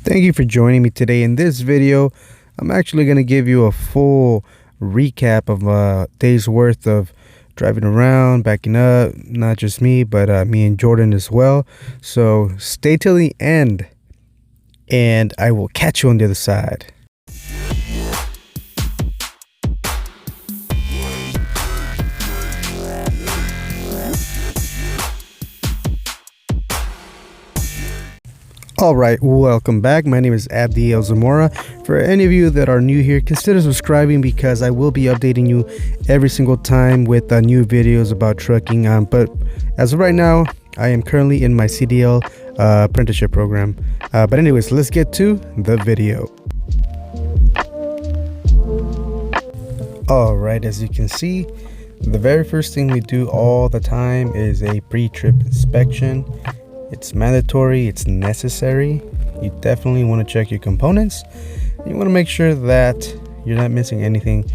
Thank you for joining me today. In this video, I'm actually going to give you a full recap of a day's worth of driving around, backing up, not just me, but me and Jordan as well. So stay till the end and I will catch you on the other side. Alright, welcome back. My name is Abdiel Zamora. For any of you that are new here, consider subscribing because I will be updating you every single time with new videos about trucking. But as of right now, I am currently in my CDL apprenticeship program. But anyways, let's get to the video. Alright, as you can see, the very first thing we do all the time is a pre-trip inspection. It's mandatory, it's necessary. You definitely want to check your components. You want to make sure that you're not missing anything.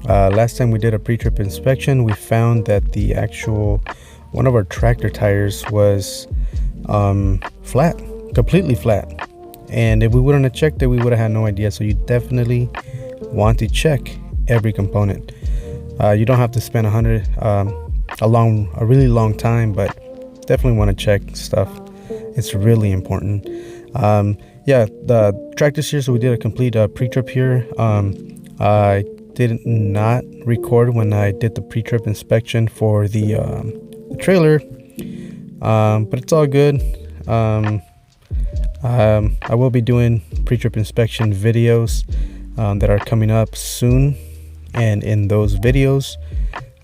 Last time we did a pre-trip inspection, we found that the actual one of our tractor tires was flat, completely flat. And if we wouldn't have checked it, we would have had no idea. So you definitely want to check every component. You don't have to spend a really long time, but definitely want to check stuff. It's really important. Yeah, the tractor here, so we did a complete pre-trip here. I did not record when I did the pre-trip inspection for the trailer, but it's all good. I will be doing pre-trip inspection videos that are coming up soon, and in those videos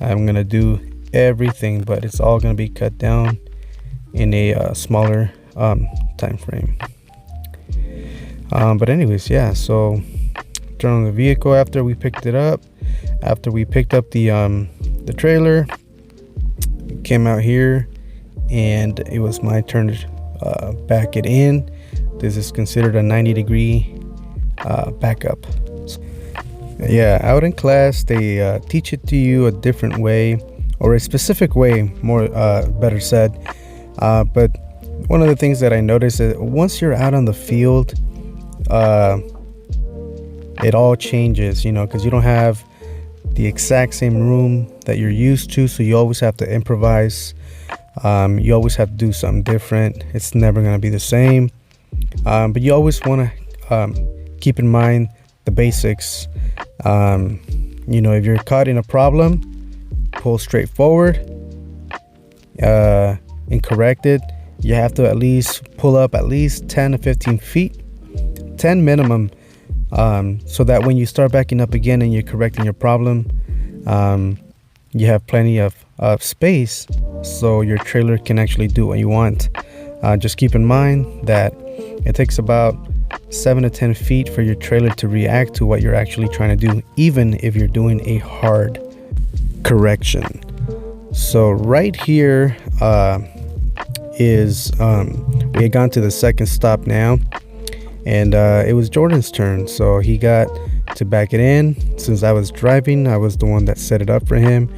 I'm gonna do everything, but it's all gonna be cut down in a smaller time frame. But anyways, yeah, so turn on the vehicle after we picked it up. After we picked up the trailer, came out here and it was my turn to back it in. This is considered a 90-degree backup. Yeah, out in class they teach it to you a different way, or a specific way, more better said. But one of the things that I noticed is once you're out on the field, it all changes, you know, because you don't have the exact same room that you're used to, so you always have to improvise. You always have to do something different. It's never going to be the same. But you always want to keep in mind the basics. You know, if you're caught in a problem, pull straight forward and correct it. You have to at least pull up at least 10 to 15 feet, 10 minimum, so that when you start backing up again and you're correcting your problem, you have plenty of space so your trailer can actually do what you want. Just keep in mind that it takes about 7 to 10 feet for your trailer to react to what you're actually trying to do, even if you're doing a hard correction. So right here is we had gone to the second stop now, and it was Jordan's turn, so he got to back it in. Since I was driving, I was the one that set it up for him,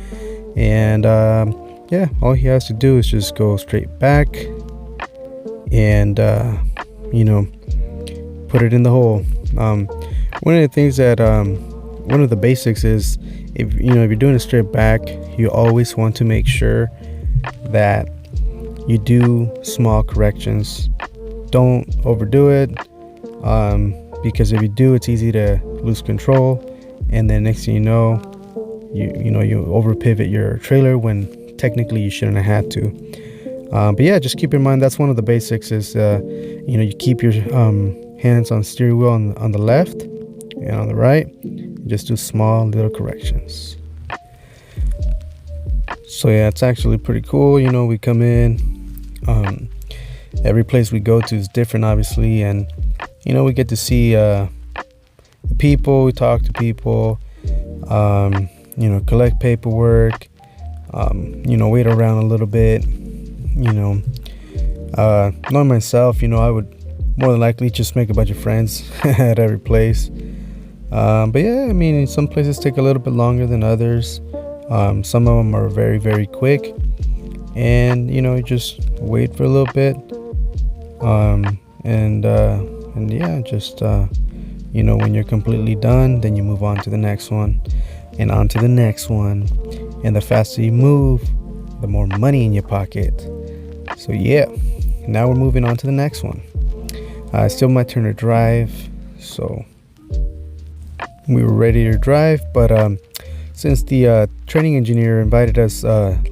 and yeah, all he has to do is just go straight back and you know, put it in the hole. One of the things that one of the basics is, if you're doing a straight back, you always want to make sure that you do small corrections. Don't overdo it, because if you do, it's easy to lose control, and then next thing you know, you over pivot your trailer when technically you shouldn't have had to. But yeah, just keep in mind that's one of the basics is you keep your hands on the steering wheel on the left and on the right. Just do small little corrections. So yeah, it's actually pretty cool. You know, we come in, every place we go to is different, obviously, and you know, we get to see the people, we talk to people, you know, collect paperwork, you know, wait around a little bit. You know, knowing myself, you know, I would more than likely just make a bunch of friends at every place. But yeah, I mean, some places take a little bit longer than others. Some of them are very, very quick, and you know, just wait for a little bit, and And yeah, just when you're completely done, then you move on to the next one, and on to the next one. And the faster you move, the more money in your pocket. So yeah, now we're moving on to the next one. It's still my turn to drive, so we were ready to drive, but since the training engineer invited us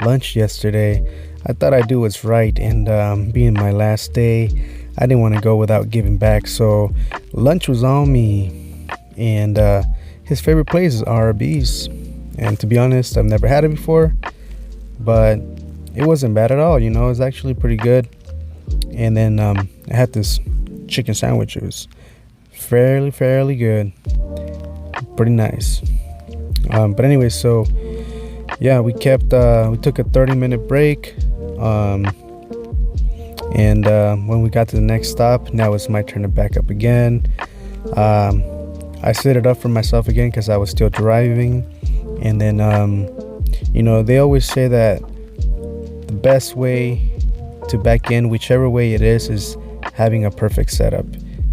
lunch yesterday, I thought I'd do what's right, and being my last day, I didn't want to go without giving back. So lunch was on me, and his favorite place is RB's, and to be honest, I've never had it before, but it wasn't bad at all. It was actually pretty good. And then I had this chicken sandwich. It was fairly good, pretty nice. But anyway, so yeah, we took a 30-minute break, and when we got to the next stop, now it's my turn to back up again. I set it up for myself again because I was still driving. And then they always say that the best way to back in, whichever way it is having a perfect setup.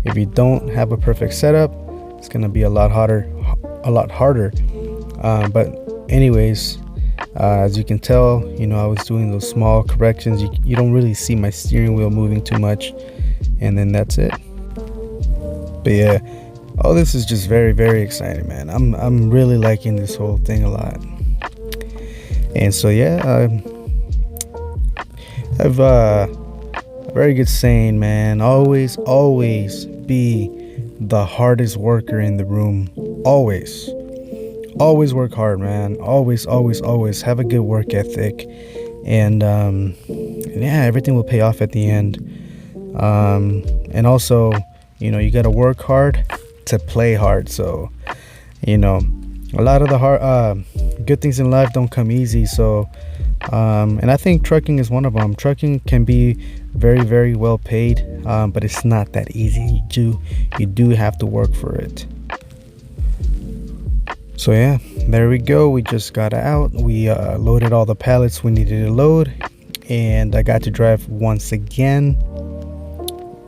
If you don't have a perfect setup, it's gonna be a lot harder. But anyways, as you can tell, I was doing those small corrections. You don't really see my steering wheel moving too much, and then that's it. But yeah, all this is just very exciting, man. I'm really liking this whole thing a lot. And so yeah, I've a very good saying, man. Always be the hardest worker in the room. Always work hard, man. Always have a good work ethic, and yeah, everything will pay off at the end. And also, you gotta work hard to play hard. So a lot of the hard good things in life don't come easy. So and I think trucking is one of them. Trucking can be very well paid, but it's not that easy. You do have to work for it. So yeah, there we go. We just got out. We loaded all the pallets we needed to load, and I got to drive once again,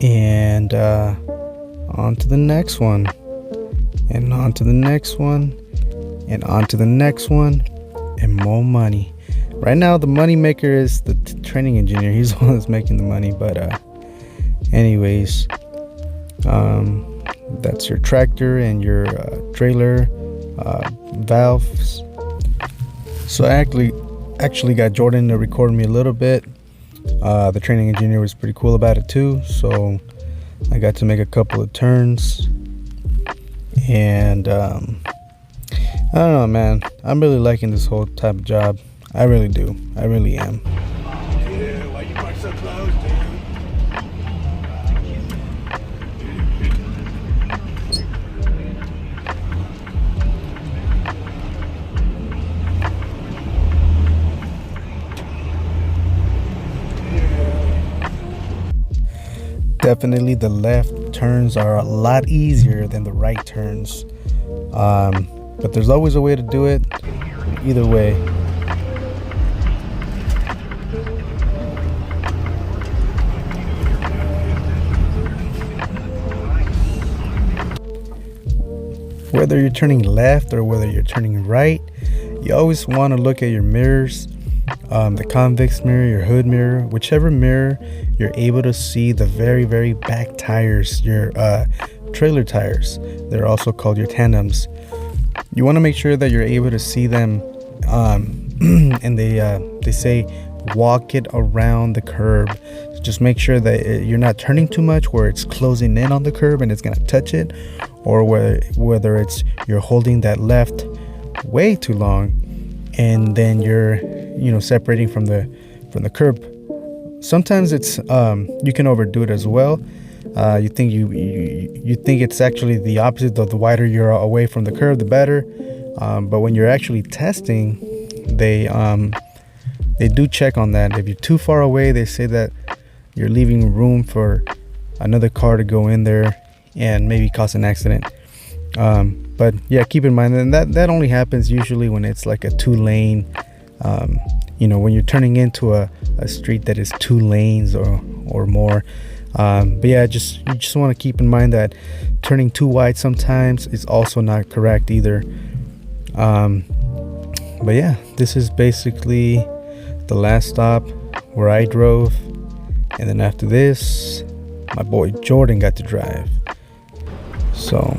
and on to the next one, and on to the next one, and on to the next one, and more money. Right now, the money maker is the training engineer. He's the one that's making the money. But anyways, that's your tractor and your trailer valves. So I actually got Jordan to record me a little bit. The training engineer was pretty cool about it too. So I got to make a couple of turns, and I don't know, man. I'm really liking this whole type of job. I really do. I really am. Dude, why you park so close, dude? Definitely the left turns are a lot easier than the right turns. But there's always a way to do it. Either way. Whether you're turning left or whether you're turning right, you always want to look at your mirrors, the convex mirror, your hood mirror, whichever mirror you're able to see the very back tires, your trailer tires. They're also called your tandems. You want to make sure that you're able to see them, and they say walk it around the curb. Just make sure that you're not turning too much where it's closing in on the curb and it's gonna touch it, or whether it's you're holding that left way too long and then you're separating from the curb. Sometimes it's you can overdo it as well. You think it's actually the opposite. The wider you're away from the curb, the better. But when you're actually testing, they do check on that. If you're too far away, they say that you're leaving room for another car to go in there and maybe cause an accident. But yeah, keep in mind that only happens usually when it's like a 2-lane. When you're turning into a street that is 2 lanes or more. But yeah, you just want to keep in mind that turning too wide sometimes is also not correct either. But yeah, this is basically the last stop where I drove, and then after this, my boy Jordan got to drive. So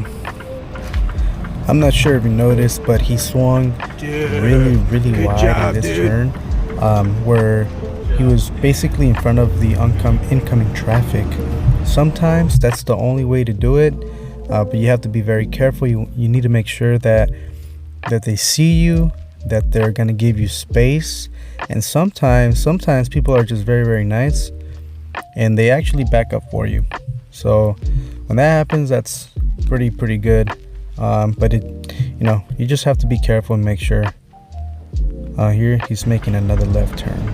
I'm not sure if you noticed, but he swung really wide job, in this dude. turn, where he was basically in front of the incoming traffic. Sometimes that's the only way to do it, but you have to be very careful. You need to make sure that they see you, that they're gonna give you space, and sometimes people are just very nice, and they actually back up for you. So when that happens, that's pretty good. But you just have to be careful and make sure. Here he's making another left turn,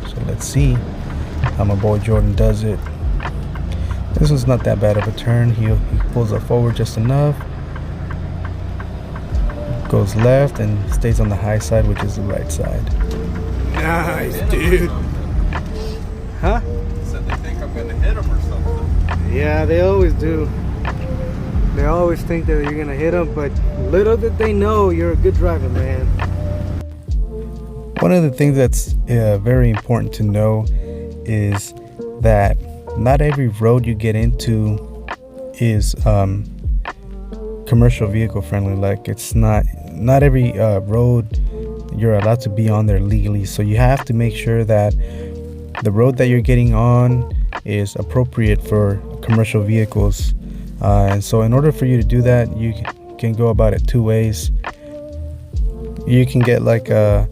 so let's see how my boy Jordan does it. This one's not that bad of a turn. He pulls up forward just enough, goes left, and stays on the high side, which is the right side. Nice, dude. Huh? Said they think I'm gonna hit him or something. Yeah, they always do. They always think that you're gonna hit them, but little did they know you're a good driver, man. One of the things that's very important to know is that not every road you get into is commercial vehicle friendly. Like, it's not every road you're allowed to be on there legally. So you have to make sure that the road that you're getting on is appropriate for commercial vehicles. And so in order for you to do that, you can go about it two ways. You can get like a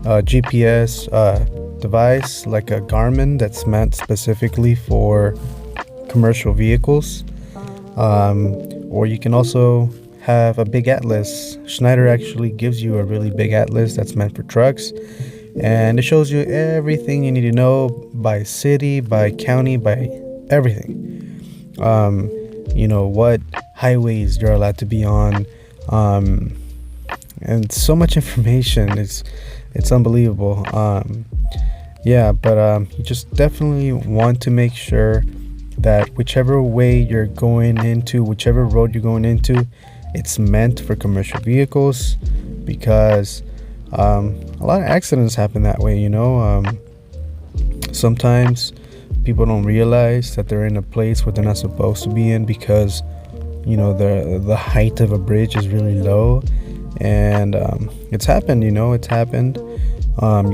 GPS device, like a Garmin, that's meant specifically for commercial vehicles, or you can also have a big atlas. Schneider actually gives you a really big atlas that's meant for trucks, and it shows you everything you need to know by city, by county, by everything. What highways you're allowed to be on, and so much information. It's unbelievable. But you just definitely want to make sure that whichever way you're going into, whichever road you're going into, it's meant for commercial vehicles, because a lot of accidents happen that way. Sometimes people don't realize that they're in a place where they're not supposed to be in, because the height of a bridge is really low, and it's happened. You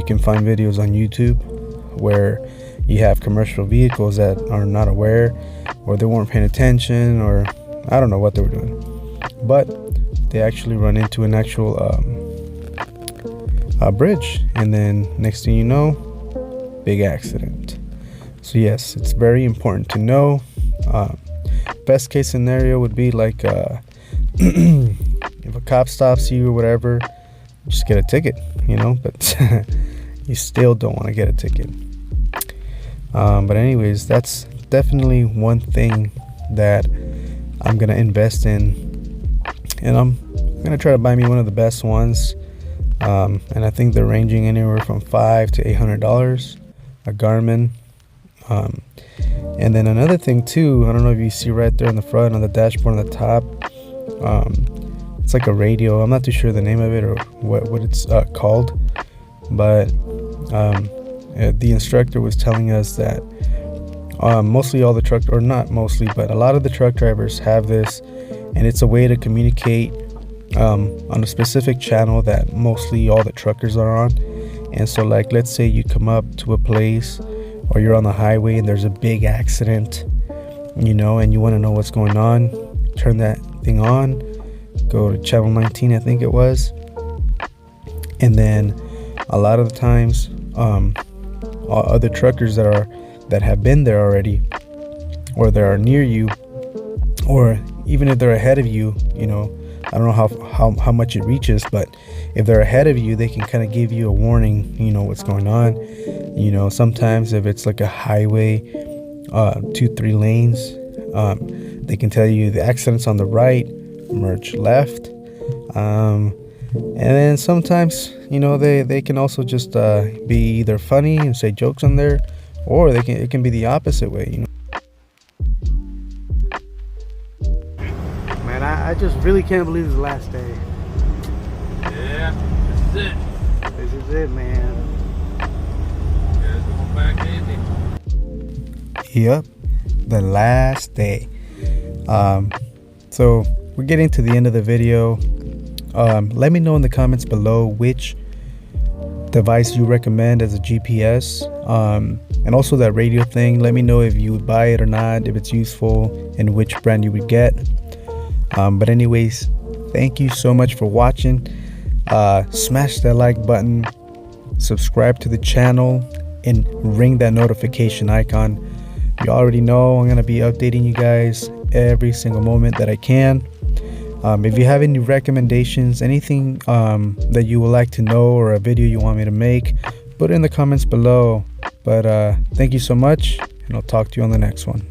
can find videos on YouTube where you have commercial vehicles that are not aware, or they weren't paying attention, or I don't know what they were doing, but they actually run into an actual bridge, and then next thing you know, big accident. So yes, it's very important to know. Best case scenario would be like if a cop stops you or whatever, just get a ticket, but you still don't want to get a ticket. But anyways, that's definitely one thing that I'm gonna invest in, and I'm gonna try to buy me one of the best ones, and I think they're ranging anywhere from $500 to $800, a Garmin. And then another thing too, I don't know if you see right there in the front on the dashboard on the top, it's like a radio. I'm not too sure the name of it or what it's called, but the instructor was telling us that mostly all the truck, or not mostly, but a lot of the truck drivers have this, and it's a way to communicate on a specific channel that mostly all the truckers are on. And so, like, let's say you come up to a place, or you're on the highway and there's a big accident, and you want to know what's going on, turn that thing on, go to channel 19, I think it was, and then a lot of the times other truckers that have been there already, or that are near you, or even if they're ahead of you, I don't know how much it reaches, but if they're ahead of you, they can kind of give you a warning, what's going on. Sometimes if it's like a highway, 2-3 lanes, they can tell you the accident's on the right, merge left. And then sometimes, they can also just be either funny and say jokes on there, or it can be the opposite way, just really can't believe it's the last day. Yeah, this is it. This is it, man. Guys going back easy. Yep, the last day. So we're getting to the end of the video. Let me know in the comments below which device you recommend as a GPS, and also that radio thing. Let me know if you would buy it or not, if it's useful, and which brand you would get. But anyways, thank you so much for watching. Smash that like button, subscribe to the channel, and ring that notification icon. You already know I'm gonna be updating you guys every single moment that I can. If you have any recommendations, anything that you would like to know, or a video you want me to make, put it in the comments below. But thank you so much, and I'll talk to you on the next one.